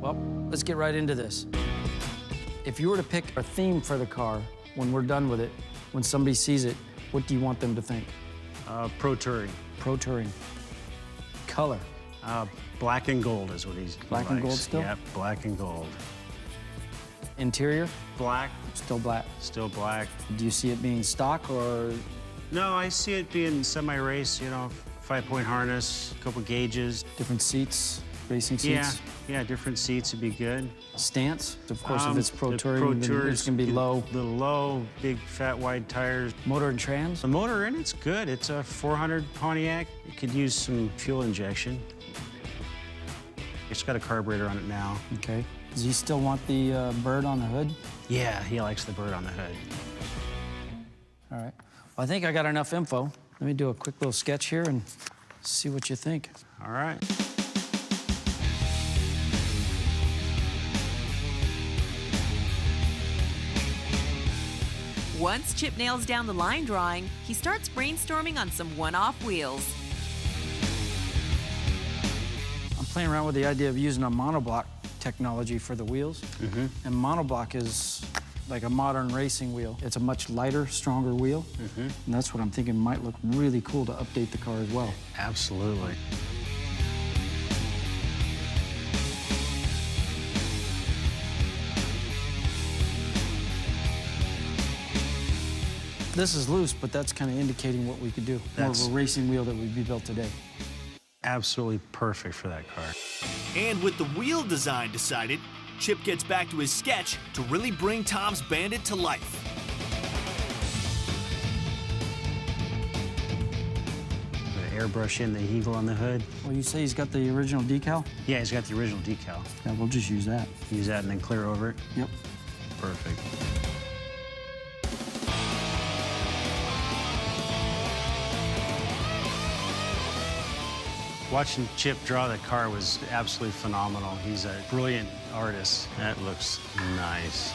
Well, let's get right into this. If you were to pick a theme for the car when we're done with it, when somebody sees it, what do you want them to think? Pro touring. Pro touring. Color. Black and gold is what he Black and likes. gold still? Yep, black and gold. Interior? Black. Still black. Still black. Do you see it being stock or? No, I see it being semi-race, you know, 5-point harness, a couple gauges. Different seats, racing seats? Yeah, different seats would be good. Stance? Of course, if it's pro the touring, Pro then Tour it's gonna be low. Little low, big, fat, wide tires. Motor and trans? The motor in it's good. It's a 400 Pontiac. It could use some fuel injection. It's got a carburetor on it now. Okay. Does he still want the bird on the hood? Yeah, he likes the bird on the hood. All right. Well, I think I got enough info. Let me do a quick little sketch here and see what you think. All right. Once Chip nails down the line drawing, he starts brainstorming on some one-off wheels. I'm playing around with the idea of using a monoblock technology for the wheels. And monoblock is like a modern racing wheel. It's a much lighter, stronger wheel. And that's what I'm thinking might look really cool to update the car as well. Absolutely. This is loose, but that's kind of indicating what we could do. More of a racing wheel that would be built today. Absolutely perfect for that car. And with the wheel design decided, Chip gets back to his sketch to really bring Tom's Bandit to life. Airbrush in the eagle on the hood. Well, you say he's got the original decal? Yeah, he's got the original decal. Yeah, we'll just use that. Use that and then clear over it. Yep. Perfect. Watching Chip draw the car was absolutely phenomenal. He's a brilliant artist. That looks nice.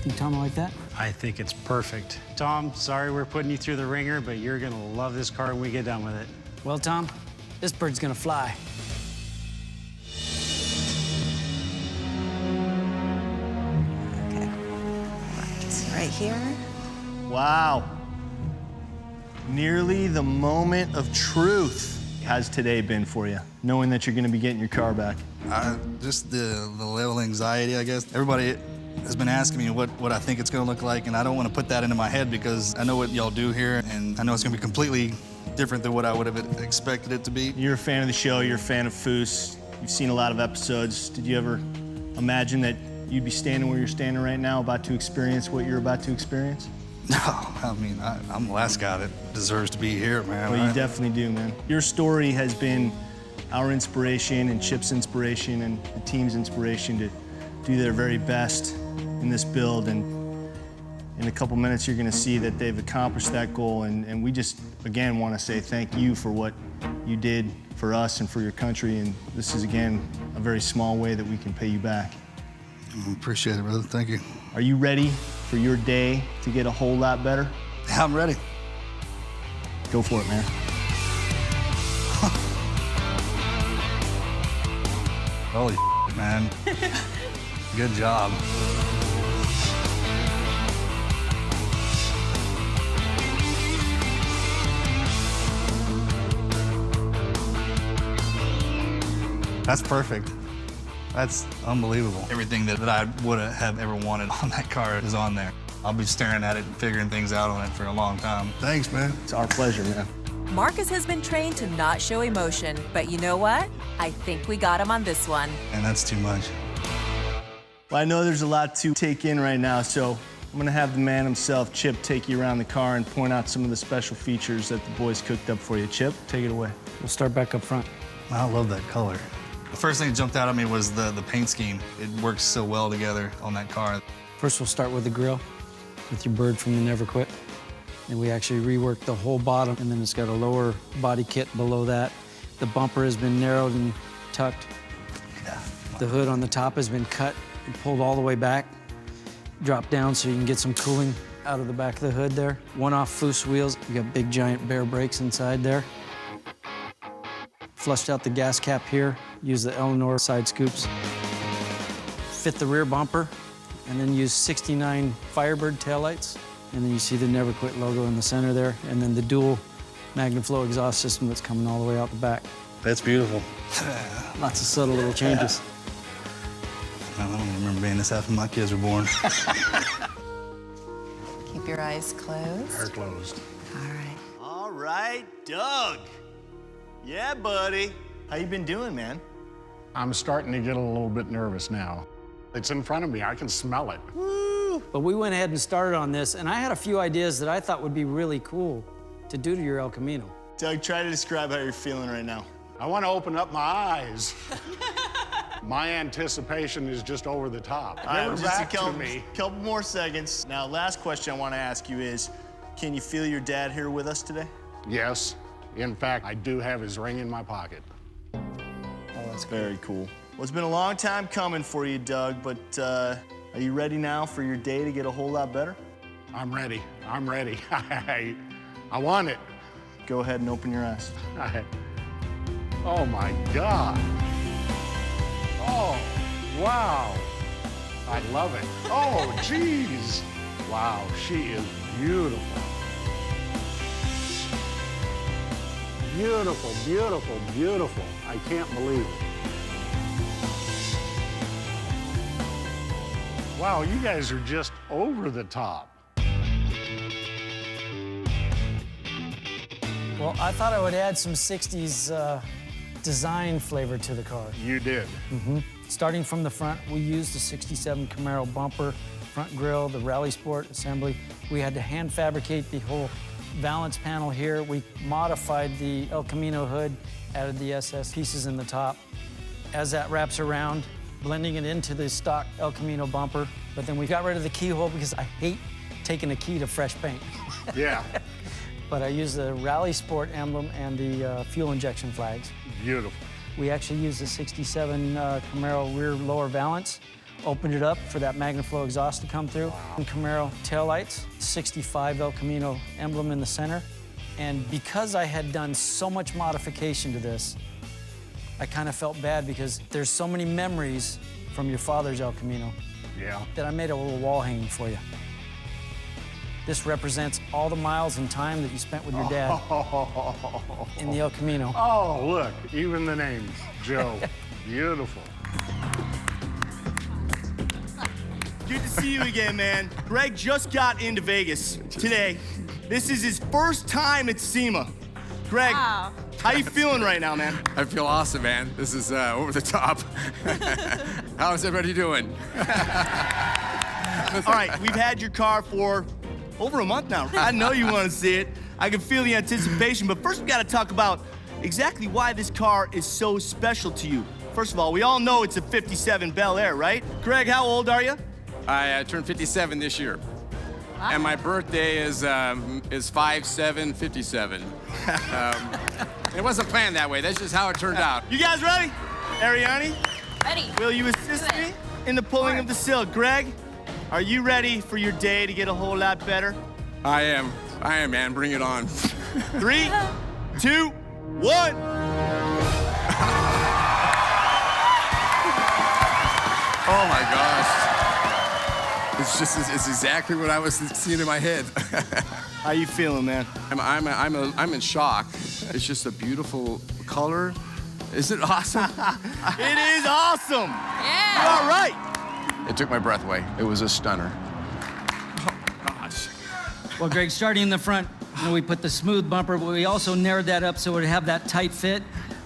Think Tom will like that? I think it's perfect. Tom, sorry we're putting you through the ringer, but you're gonna love this car when we get done with it. Well, Tom, this bird's gonna fly. Okay. Right here. Wow. Nearly the moment of truth. How's today been for you, knowing that you're going to be getting your car back? Just the level of anxiety, I guess. Everybody has been asking me what I think it's going to look like, and I don't want to put that into my head because I know what y'all do here, and I know it's going to be completely different than what I would have expected it to be. You're a fan of the show, you're a fan of Foose. You've seen a lot of episodes. Did you ever imagine that you'd be standing where you're standing right now, about to experience what you're about to experience? No, I mean, I'm the last guy that deserves to be here, man. Well, you definitely do, man. Your story has been our inspiration and Chip's inspiration and the team's inspiration to do their very best in this build. And in a couple minutes, you're going to see that they've accomplished that goal. And we just, again, want to say thank you for what you did for us and for your country. And this is, again, a very small way that we can pay you back. Appreciate it, brother. Thank you. Are you ready for your day to get a whole lot better? Yeah, I'm ready. Go for it, man. Holy man. Good job. That's perfect. That's unbelievable. Everything that I would have ever wanted on that car is on there. I'll be staring at it and figuring things out on it for a long time. Thanks, man. It's our pleasure, man. Marcus has been trained to not show emotion, but you know what? I think we got him on this one. And that's too much. Well, I know there's a lot to take in right now, so I'm gonna have the man himself, Chip, take you around the car and point out some of the special features that the boys cooked up for you. Chip, take it away. We'll start back up front. I love that color. The first thing that jumped out at me was the paint scheme. It works so well together on that car. First, we'll start with the grill, with your bird from the Never Quit. And we actually reworked the whole bottom, and then it's got a lower body kit below that. The bumper has been narrowed and tucked. Yeah. The hood on the top has been cut and pulled all the way back. drop down so you can get some cooling out of the back of the hood there. One-off Foose wheels. You got big giant Bear brakes inside there. Flushed out the gas cap here. Use the Eleanor side scoops. Fit the rear bumper, and then use 69 Firebird taillights. And then you see the Never Quit logo in the center there, and then the dual MagnaFlow exhaust system that's coming all the way out the back. That's beautiful. Lots of subtle little changes. I don't even remember being this happy when my kids were born. Keep your eyes closed. They're closed. All right. All right, Doug. Yeah, buddy. How you been doing, man? I'm starting to get a little bit nervous now. It's in front of me, I can smell it. Woo! But we went ahead and started on this, and I had a few ideas that I thought would be really cool to do to your El Camino. Doug, try to describe how you're feeling right now. I want to open up my eyes. My anticipation is just over the top. All right, Give her just a back to me. couple more seconds. Now, last question I want to ask you is, can you feel your dad here with us today? Yes, in fact, I do have his ring in my pocket. Oh, that's very cool. Well, it's been a long time coming for you, Doug, but are you ready now for your day to get a whole lot better? I'm ready. I'm ready. I want it. Go ahead and open your eyes. Oh my God. Oh, wow. I love it. Oh, geez. Wow, she is beautiful. Beautiful, beautiful, beautiful. I can't believe it. Wow, you guys are just over the top. Well, I thought I would add some 60s design flavor to the car. You did. Starting from the front, we used the 67 Camaro bumper, front grille, the Rally Sport assembly. We had to hand fabricate the whole valance panel here. We modified the El Camino hood, added the SS pieces in the top. As that wraps around, blending it into the stock El Camino bumper. But then we got rid of the keyhole because I hate taking a key to fresh paint. Yeah. But I used the Rally Sport emblem and the fuel injection flags. Beautiful. We actually used the 67 Camaro rear lower valance, opened it up for that MagnaFlow exhaust to come through. And Camaro taillights, 65 El Camino emblem in the center. And because I had done so much modification to this, I kind of felt bad because there's so many memories from your father's El Camino Yeah. that I made a little wall hanging for you. This represents all the miles and time that you spent with your dad in the El Camino. Oh, look, even the names. Joe. Beautiful. Good to see you again, man. Greg just got into Vegas today. This is his first time at SEMA. Greg, Wow. how you feeling right now, man? I feel awesome, man. This is over the top. How's everybody doing? All right, we've had your car for over a month now. I know you want to see it. I can feel the anticipation, but first we got to talk about exactly why this car is so special to you. First of all, we all know it's a 57 Bel Air, right? Greg, how old are you? I turned 57 this year. And my birthday is 5/7/57. It wasn't planned that way. That's just how it turned out. You guys ready? Ariane, Ready. will you assist me in the pulling of the silk? Greg, are you ready for your day to get a whole lot better? I am, man. Bring it on. 3, 2, 1. Oh my gosh. It's exactly what I was seeing in my head. How you feeling, man? I'm in shock. It's just a beautiful color. Is it awesome? It is awesome. Yeah. You all right? It took my breath away. It was a stunner. Well, Greg, starting in the front, we put the smooth bumper, but we also narrowed that up so it would have that tight fit.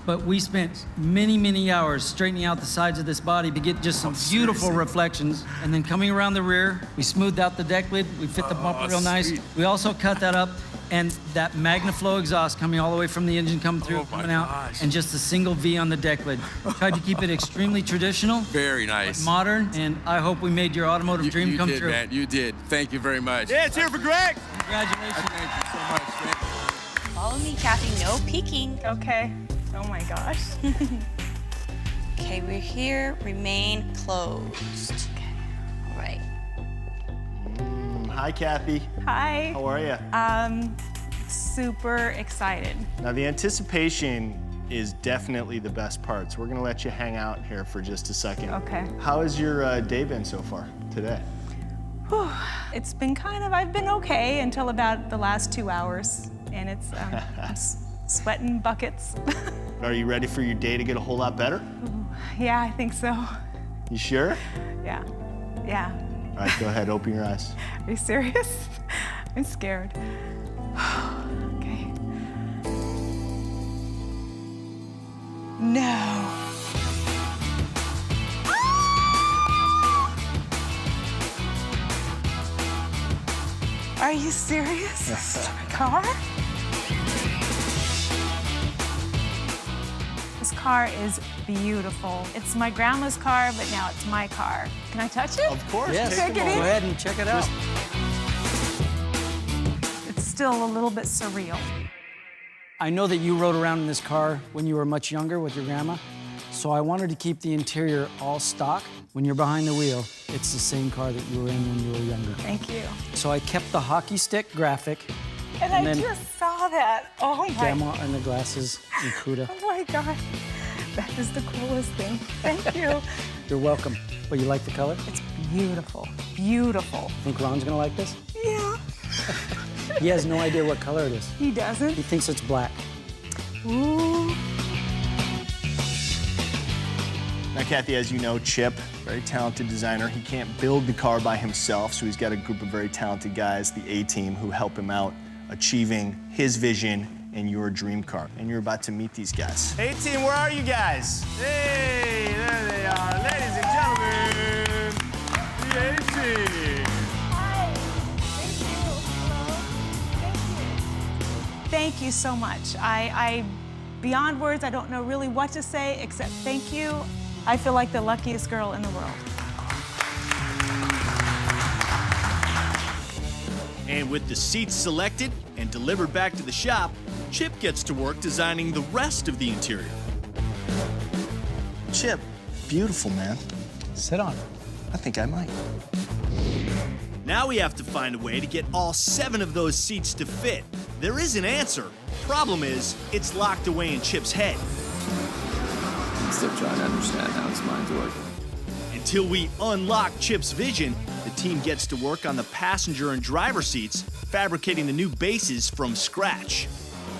But we spent many, many hours straightening out the sides of this body to get just some beautiful reflections. And then coming around the rear, we smoothed out the deck lid, we fit the bumper real nice. Sweet. We also cut that up, and that MagnaFlow exhaust coming all the way from the engine coming through, coming out, and just a single V on the deck lid. Tried to keep it extremely traditional, Very nice. modern, and I hope we made your automotive dream you come did, true. man. You did. Thank you very much. Yeah, it's here for Greg. Congratulations. Thank you so much. Thank you. Follow me, Kathy. No peeking. Okay. Oh my gosh. Okay, we're here. Remain closed. Okay. All right. Hi, Kathy. Hi. How are you? Super excited. Now, the anticipation is definitely the best part, so we're gonna let you hang out here for just a second. Okay. How has your day been so far today? Whew. It's been I've been okay until about the last 2 hours, and it's, I'm sweating buckets. Are you ready for your day to get a whole lot better? Yeah, I think so. You sure? Yeah, yeah. All right, go ahead, open your eyes. Are you serious? I'm scared. Okay. No. Are you serious? This is my car? This car is beautiful. It's my grandma's car, but now it's my car. Can I touch it? Of course. Yes, Take go it in. ahead and check it out. It's still a little bit surreal. I know that you rode around in this car when you were much younger with your grandma, so I wanted to keep the interior all stock. When you're behind the wheel, it's the same car that you were in when you were younger. Thank you. So I kept the hockey stick graphic, And And I then just saw that. Oh my. grandma and the glasses, and Cuda. Oh my God. That is the coolest thing. Thank you. You're welcome. Well, you like the color? It's beautiful. Beautiful. Think Ron's gonna like this? Yeah. He has no idea what color it is. He doesn't. He thinks it's black. Ooh. Now, Kathy, as you know, Chip, very talented designer. He can't build the car by himself, so he's got a group of very talented guys, the A-Team, who help him out achieving his vision and your dream car. And you're about to meet these guys. A-Team, where are you guys? Hey, there they are. Ladies and gentlemen, the A-Team. Hi. Thank you. Hello. Thank you. Thank you so much. Beyond words, I don't know really what to say except thank you. I feel like the luckiest girl in the world. And with the seats selected and delivered back to the shop, Chip gets to work designing the rest of the interior. Chip, beautiful, man. Sit on it. I think I might. Now we have to find a way to get all 7 of those seats to fit. There is an answer. Problem is, it's locked away in Chip's head. I'm still trying to understand how his mind's working. Until we unlock Chip's vision, the team gets to work on the passenger and driver seats, fabricating the new bases from scratch.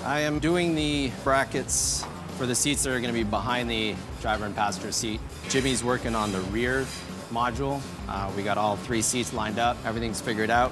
I am doing the brackets for the seats that are going to be behind the driver and passenger seat. Jimmy's working on the rear module. We got all 3 seats lined up. Everything's figured out.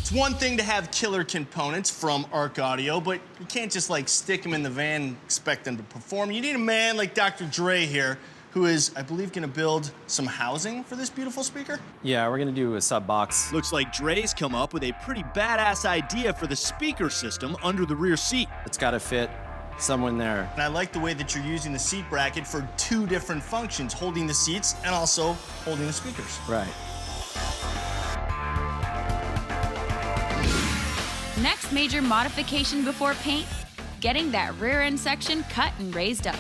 It's one thing to have killer components from Arc Audio, but you can't just like stick them in the van and expect them to perform. You need a man like Dr. Dre here, who is, I believe, gonna build some housing for this beautiful speaker. Yeah, we're going to do a sub box. Looks like Dre's come up with a pretty badass idea for the speaker system under the rear seat. It's got to fit someone there. And I like the way that you're using the seat bracket for 2 different functions, holding the seats and also holding the speakers. Right. Next major modification before paint, getting that rear end section cut and raised up.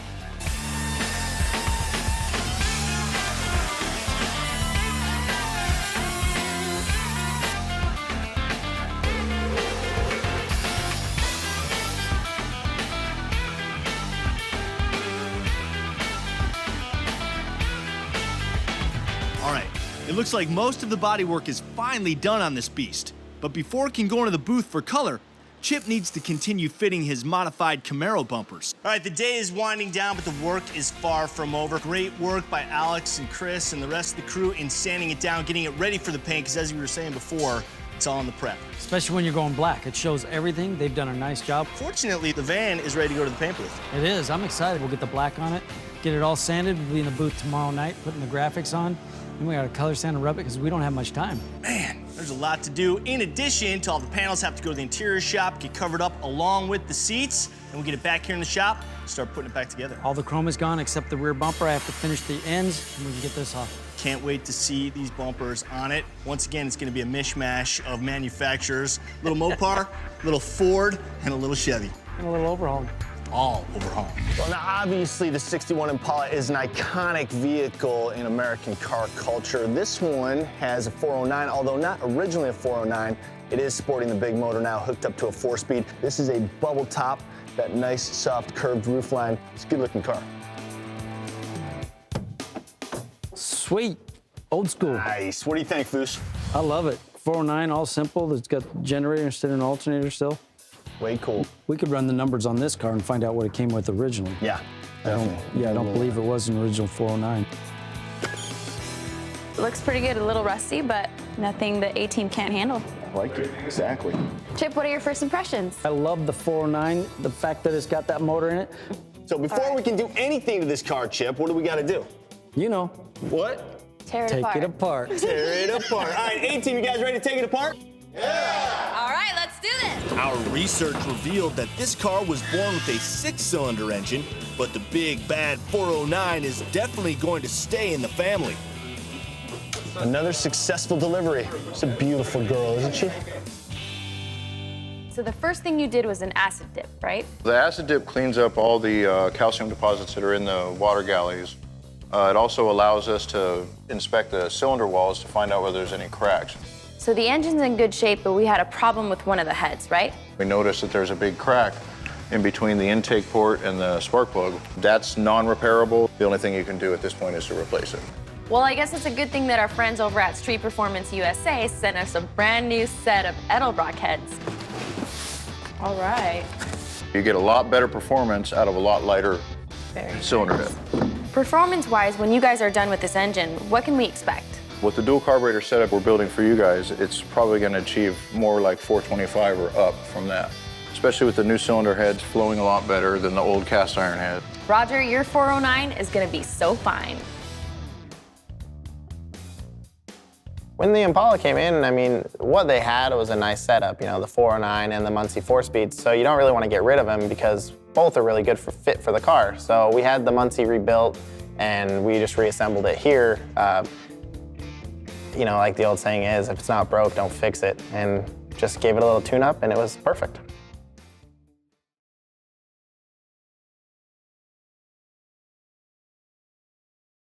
All right, it looks like most of the bodywork is finally done on this beast. But before it can go into the booth for color, Chip needs to continue fitting his modified Camaro bumpers. All right, the day is winding down, but the work is far from over. Great work by Alex and Chris and the rest of the crew in sanding it down, getting it ready for the paint, because as we were saying before, it's all in the prep. Especially when you're going black. It shows everything. They've done a nice job. Fortunately, the van is ready to go to the paint booth. It is. I'm excited. We'll get the black on it, get it all sanded. We'll be in the booth tomorrow night, putting the graphics on. Then we got to color sand and rub it because we don't have much time. Man, there's a lot to do. In addition to all the panels have to go to the interior shop, get covered up along with the seats, and we'll get it back here in the shop, start putting it back together. All the chrome is gone except the rear bumper. I have to finish the ends, and we can get this off. Can't wait to see these bumpers on it. Once again, it's gonna be a mishmash of manufacturers. Little Mopar, little Ford, and a little Chevy. And a little overhaul. all overhauled. Well, now obviously the 61 Impala is an iconic vehicle in American car culture. This one has a 409, although not originally a 409. It is sporting the big motor now, hooked up to a 4-speed. This is a bubble top, that nice, soft, curved roofline. It's a good-looking car. Sweet. Old school. Nice. What do you think, Foos? I love it. 409, all simple. It's got generator instead of an alternator still. Way cool. We could run the numbers on this car and find out what it came with originally. Yeah, definitely. I don't believe it was an original 409. It looks pretty good, a little rusty, but nothing the A-Team can't handle. I like it, exactly. Chip, what are your first impressions? I love the 409, the fact that it's got that motor in it. So before we can do anything to this car, Chip, what do we got to do? You know. What? Tear it Take apart. it apart. Tear it apart. All right, A-Team, you guys ready to take it apart? All right, let's do this. Our research revealed that this car was born with a 6-cylinder engine, but the big bad 409 is definitely going to stay in the family. Another successful delivery. She's a beautiful girl, isn't she? So the first thing you did was an acid dip, right? The acid dip cleans up all the calcium deposits that are in the water galleys. It also allows us to inspect the cylinder walls to find out whether there's any cracks. So the engine's in good shape, but we had a problem with one of the heads, right? We noticed that there's a big crack in between the intake port and the spark plug. That's non-repairable. The only thing you can do at this point is to replace it. Well, I guess it's a good thing that our friends over at Street Performance USA sent us a brand new set of Edelbrock heads. All right. You get a lot better performance out of a lot lighter cylinder head. Performance-wise, when you guys are done with this engine, what can we expect? With the dual carburetor setup we're building for you guys, it's probably going to achieve more like 425 or up from that. Especially with the new cylinder heads flowing a lot better than the old cast iron head. Roger, your 409 is going to be so fine. When the Impala came in, I mean, what they had was a nice setup, you know, the 409 and the Muncie 4-speed, so you don't really want to get rid of them because both are really good for fit for the car. So we had the Muncie rebuilt and we just reassembled it here. You know, like the old saying is, if it's not broke, don't fix it. And just gave it a little tune-up and it was perfect.